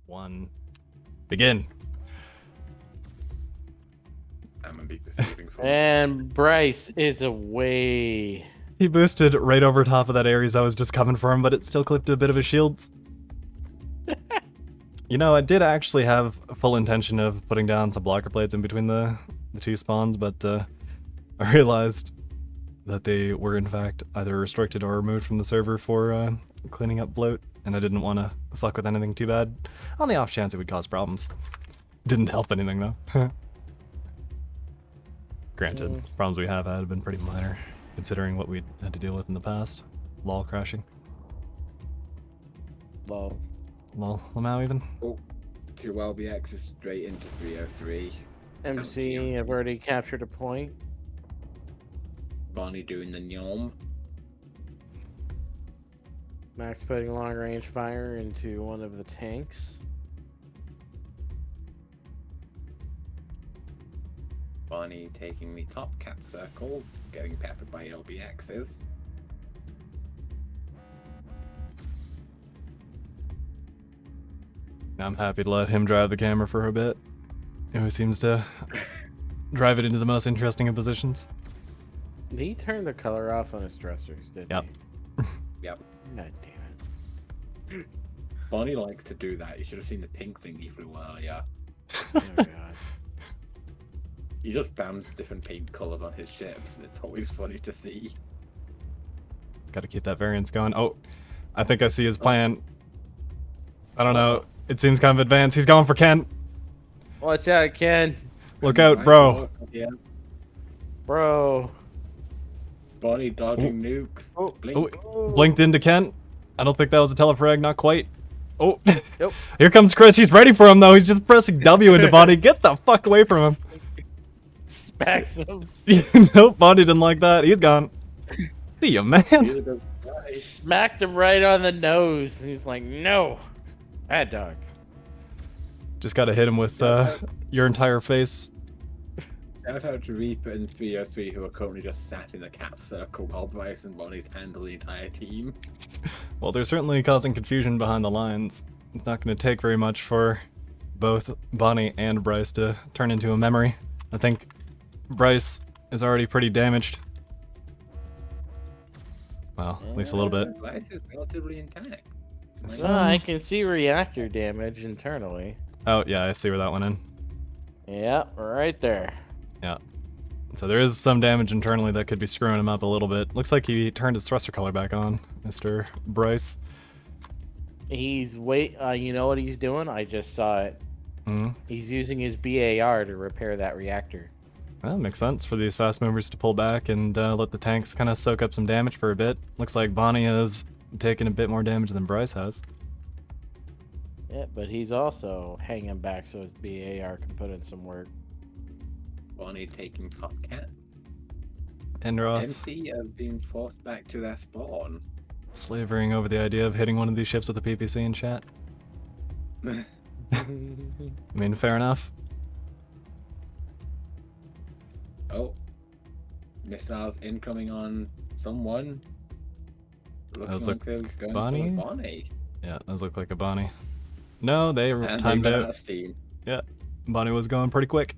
1, begin. I'm gonna be receiving from. And Bryce is away. He boosted right over top of that Ares I was just coming for him, but it still clipped a bit of his shields. You know, I did actually have full intention of putting down some blocker plates in between the two spawns, but I realized that they were in fact either restricted or removed from the server for cleaning up bloat, and I didn't want to fuck with anything too bad, on the off chance it would cause problems. Didn't help anything though. Granted, problems we have had have been pretty minor, considering what we had to deal with in the past. Lol crashing. Lol. Lol, Lamau even. Oh, 2 LBXs straight into 303. MC, I've already captured a point. Bonnie doing the gnome. Max putting long range fire into one of the tanks. Bonnie taking the top cap circle, getting peppered by LBXs. I'm happy to let him drive the camera for a bit. He always seems to drive it into the most interesting of positions. He turned the color off on his thrusters, didn't Yep. he? Yep. God damn it. Bonnie likes to do that. You should have seen the pink thing he flew earlier. Oh god. He just bams different paint colors on his ships, and it's always funny to see. Gotta keep that variance going. Oh, I think I see his plan. I don't know. It seems kind of advanced. He's going for Ken. Watch out, Ken. Look out, bro. Yeah. Bro. Bonnie dodging nukes. Oh, Blink. Oh, blinked into Ken. I don't think that was a telefrag, not quite. Oh, Nope. Here comes Chris. He's ready for him, though. He's just pressing W into Bonnie. Get the fuck away from him. Smacks him. Nope, Bonnie didn't like that. He's gone. See ya, man. Really goes nice. Smacked him right on the nose. He's like, no. Bad dog. Just gotta hit him with your entire face. Shout out to Reaper and 303 who are currently just sat in the cap circle while Bryce and Bonnie handle the entire team. Well, they're certainly causing confusion behind the lines. It's not gonna take very much for both Bonnie and Bryce to turn into a memory. I think Bryce is already pretty damaged. Well, at least a little bit. Bryce is relatively intact. I can see reactor damage internally. Oh, yeah, I see where that went in. Yeah, right there. Yeah. So there is some damage internally that could be screwing him up a little bit. Looks like he turned his thruster color back on, Mr. Bryce. He's you know what he's doing? I just saw it. Hmm. He's using his BAR to repair that reactor. Well, makes sense for these fast movers to pull back and let the tanks kind of soak up some damage for a bit. Looks like Bonnie has taken a bit more damage than Bryce has. Yeah, but he's also hanging back so his BAR can put in some work. Bonnie taking top cat. Enroth MC have been forced back to their spawn. slavering over the idea of hitting one of these ships with a PPC in chat. I mean, fair enough. Oh. Missiles incoming on someone. Those Looking look like they're going Bonnie? for Bonnie. Yeah, those look like a Bonnie. No, they And timed they ran out. of steam. Yeah, Bonnie was going pretty quick.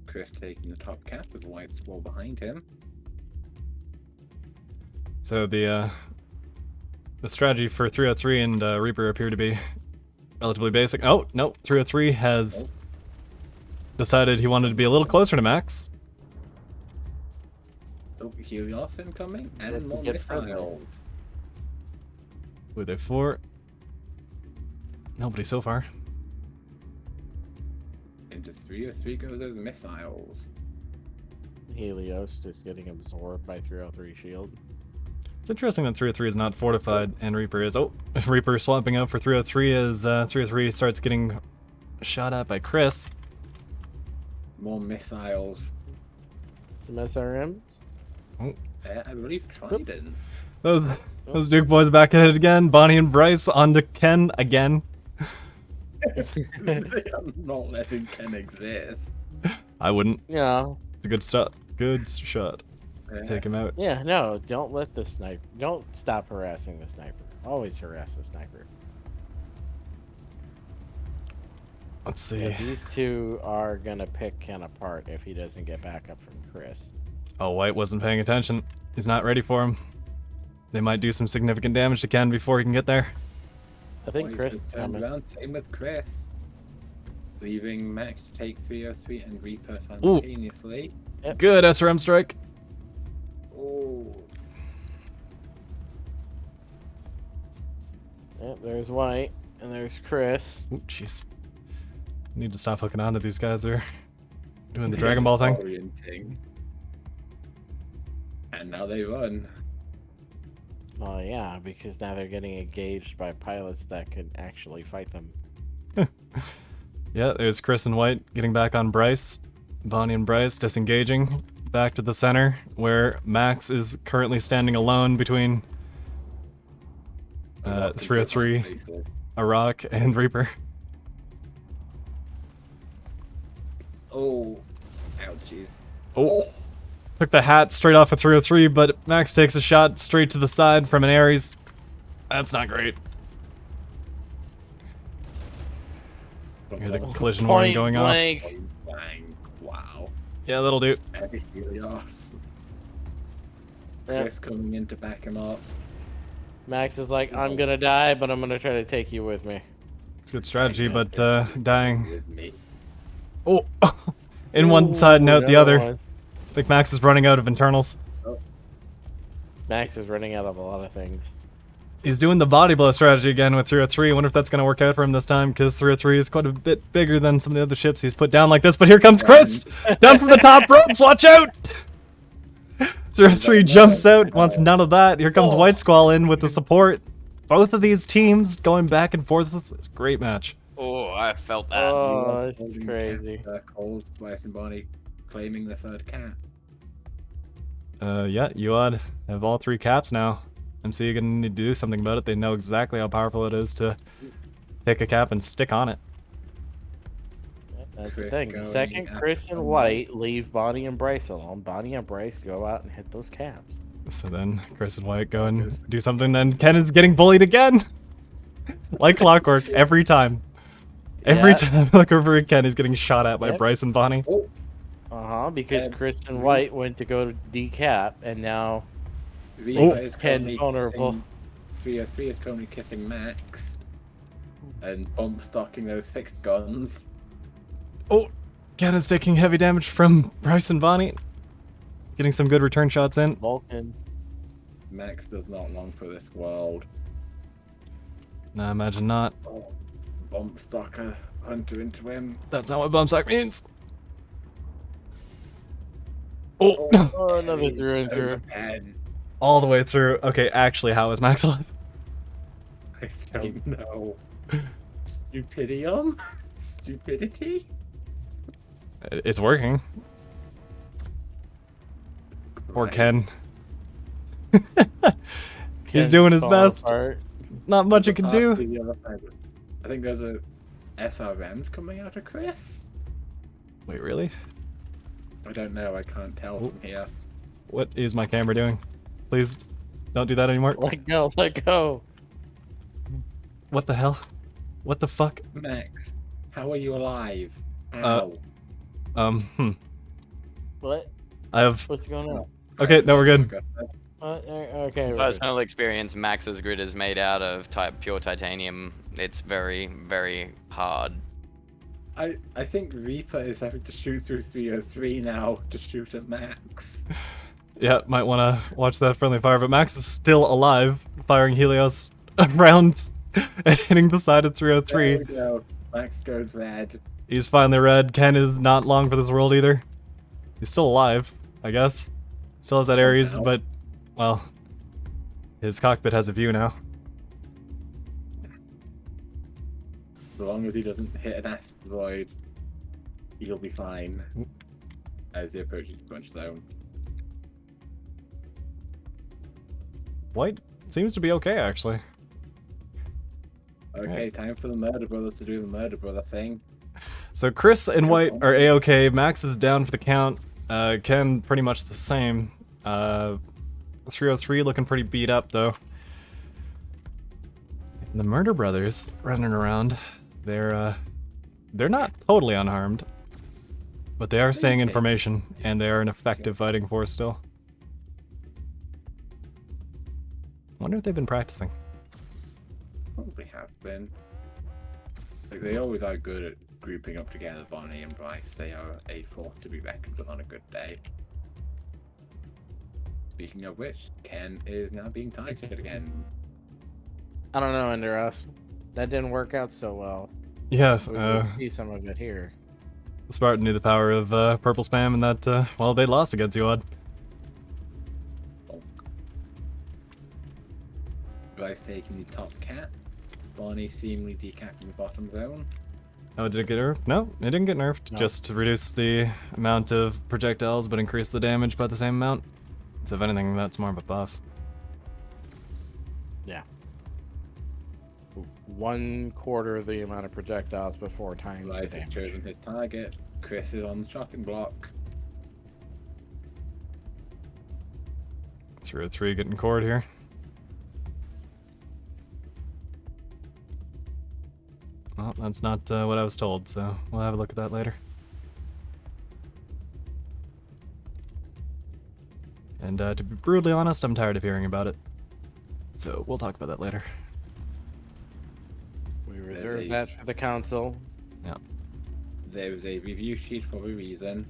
Chris taking the top cap with white squall behind him. So the strategy for 303 and Reaper appear to be relatively basic. Oh, no, 303 has decided he wanted to be a little closer to Max. Oh, Helios incoming and Let's more get further. missiles. With a 4. Nobody so far. Into 303 goes those missiles. Helios just getting absorbed by 303 shield. It's interesting that 303 is not fortified and Reaper is. Oh, Reaper swapping out for 303 as 303 starts getting shot at by Chris. More missiles. Some SRMs? I believe Trident. Those Duke boys back at it again. Bonnie and Bryce onto Ken again. They are not letting Ken exist. I wouldn't. Yeah. It's a good start. Good shot. Take him out. Yeah, no, don't let the sniper. Don't stop harassing the sniper. Always harass the sniper. Let's see. Yeah, these two are gonna pick Ken apart if he doesn't get back up from Chris. Oh, White wasn't paying attention. He's not ready for him. They might do some significant damage to Ken before he can get there. I think White Chris just is turned coming. around, same with Chris. Leaving Max to take 303 and Reaper simultaneously. Good SRM strike. Oh, Yep, there's White, and there's Chris. Ooh, jeez. Need to stop hooking on to these guys. They're doing the Dragon Ball thing. Disorienting. And now they run. Oh yeah, because now they're getting engaged by pilots that could actually fight them. Yeah, there's Chris and White getting back on Bryce. Bonnie and Bryce disengaging back to the center, where Max is currently standing alone between 303, Iraq, and Reaper. Oh, ouchies. Oh, took the hat straight off of 303, but Max takes a shot straight to the side from an Ares. That's not great. You hear the collision warning going off. Blank. Bang. Wow. Yeah, that'll do. Heavy Helios. Yep. Chris coming in to back him up. Max is like, I'm gonna die, but I'm gonna try to take you with me. It's good strategy, but dying. With me. Oh, in one side note, the another other. one. I think Max is running out of internals. Max is running out of a lot of things. He's doing the body blow strategy again with 303. I wonder if that's going to work out for him this time, because 303 is quite a bit bigger than some of the other ships he's put down like this. But here comes Chris! Down from the top ropes, watch out! 303 jumps out, wants none of that. Here comes White Squall in with the support. Both of these teams going back and forth. This is a great match. Oh, I felt that. Oh, this is crazy. Coles, Bryce and Bonnie claiming the third cat. Yeah, UOD have all 3 caps now. MC gonna need to do something about it. They know exactly how powerful it is to take a cap and stick on it. That's Chris the thing. The going second after Chris and them. White leave Bonnie and Bryce alone, Bonnie and Bryce go out and hit those caps. So then Chris and White go and do something, and Ken is getting bullied again. Like clockwork, every time. Every Yeah. time I look over at Ken, he's getting shot at by Yep. Bryce and Bonnie. Because And Chris and White went to go to decap, and now Reaper is Ken currently vulnerable. kissing- 303 is currently kissing Max. And bump stocking those fixed guns. Oh, Ken is taking heavy damage from Bryce and Bonnie. Getting some good return shots in. Vulcan. Max does not long for this world. Nah, imagine not. Oh, bump stocker Hunter into him. That's not what bump sack means. Oh, Oh, another through and through. Pen. all the way through. Okay, actually, how is Max alive? I don't know. Stupidium? Stupidity? It's working. Poor Ken. He's Ken's doing his falling best. apart. Not much he can do. The other side. I think there's a SRMs coming out of Chris. Wait, really? I don't know. I can't tell from here. What is my camera doing? Please, don't do that anymore. Let go, let go. What the hell? What the fuck? Max, how are you alive? How? What? I have... What's going on? Okay, no, we're good. Okay. we're good. Personal experience, Max's grid is made out of pure titanium. It's very, very hard. I think Reaper is having to shoot through 303 now to shoot at Max. Yeah, might want to watch that friendly fire, but Max is still alive, firing Helios around and hitting the side of 303. There we go. Max goes red. He's finally red. Ken is not long for this world either. He's still alive, I guess. Still has that Ares, Somehow. but, well, his cockpit has a view now. As long as he doesn't hit an asteroid, he'll be fine. As he approaches the punch zone. White seems to be okay, actually. Okay, time for the Murder Brothers to do the Murder Brother thing. So Chris and White are A-okay. Max is down for the count. Ken pretty much the same. 303 looking pretty beat up, though. The Murder Brothers running around. They're not totally unharmed, but they are saying information, and they are an effective fighting force still. Wonder if they've been practicing. Probably have been. Like, they always are good at grouping up together, Bonnie and Bryce. They are a force to be reckoned with on a good day. Speaking of which, Ken is now being targeted again. I don't know, Indra. That didn't work out so well. Yes, We will see some of it here. Spartan knew the power of purple spam, and that, well, they lost against you, Odd. Bryce taking the top cat. Bonnie seemingly decapping the bottom zone. Oh, did it get nerfed? No, it didn't get nerfed. No. Just to reduce the amount of projectiles, but increase the damage by the same amount. So if anything, that's more of a buff. Yeah. 1/4 of the amount of projectiles before times the Bryce has damage. chosen his target. Chris is on the chopping block. 303 getting cored here. Well, that's not what I was told, so we'll have a look at that later. And to be brutally honest, I'm tired of hearing about it. So we'll talk about that later. We reserve that for the council. Yeah. There is a review sheet for a reason.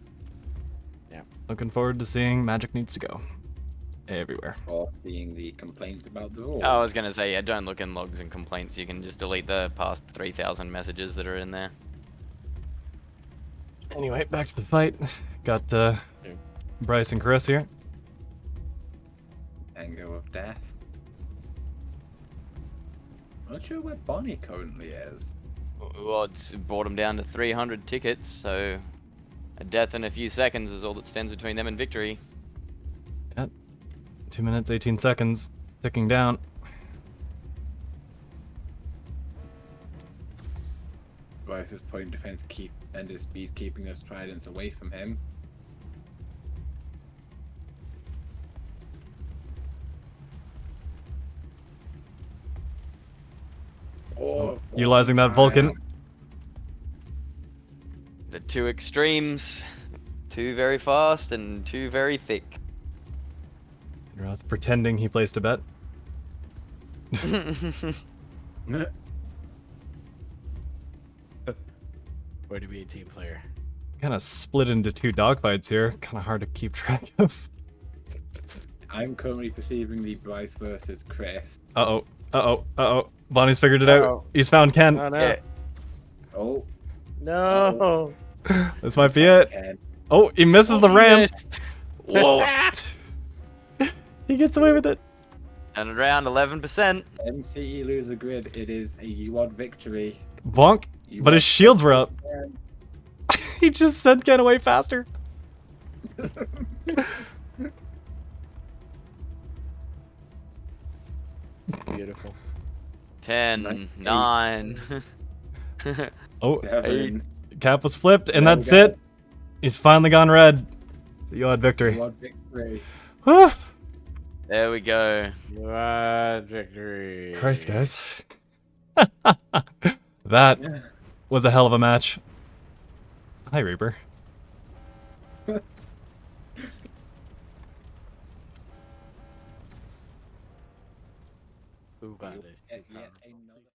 Looking forward to seeing Magic Needs to Go. Everywhere. Or seeing the complaints about the rules. I was gonna say, yeah, don't look in logs and complaints. You can just delete the past 3,000 messages that are in there. Anyway, back to the fight. Got Bryce and Chris here. Anger of death. I'm not sure where Bonnie currently is. Well, it's brought them down to 300 tickets, so a death in a few seconds is all that stands between them and victory. 2 minutes, 18 seconds. Ticking down. Bryce's point defense and his speed keeping his tridents away from him. Oh, Utilizing that Vulcan. The two extremes, two very fast and two very thick. Roth pretending he placed a bet. Way to be a team player. Kind of split into two dogfights here. Kind of hard to keep track of. I'm currently perceiving the Bryce versus Chris. Uh-oh. Uh-oh. Uh-oh. Bonnie's figured it out. Uh-oh. He's found Ken. Oh no. Yeah. Oh, No. This might be it. Ken. Oh, he misses the ram. Missed. Whoa. He gets away with it. And around 11%. MCE loser grid. It is a UOD victory. Bonk. But his shields were up. Ken. He just sent Ken away faster. Beautiful. 10, 9, 9. Oh, Seven. cap was flipped, and There we that's go. it. He's finally gone red. So you had victory. UOD victory. Whew. There we go. Victory. Christ, guys. That was a hell of a match. Hi, Reaper. Who got this? Yet another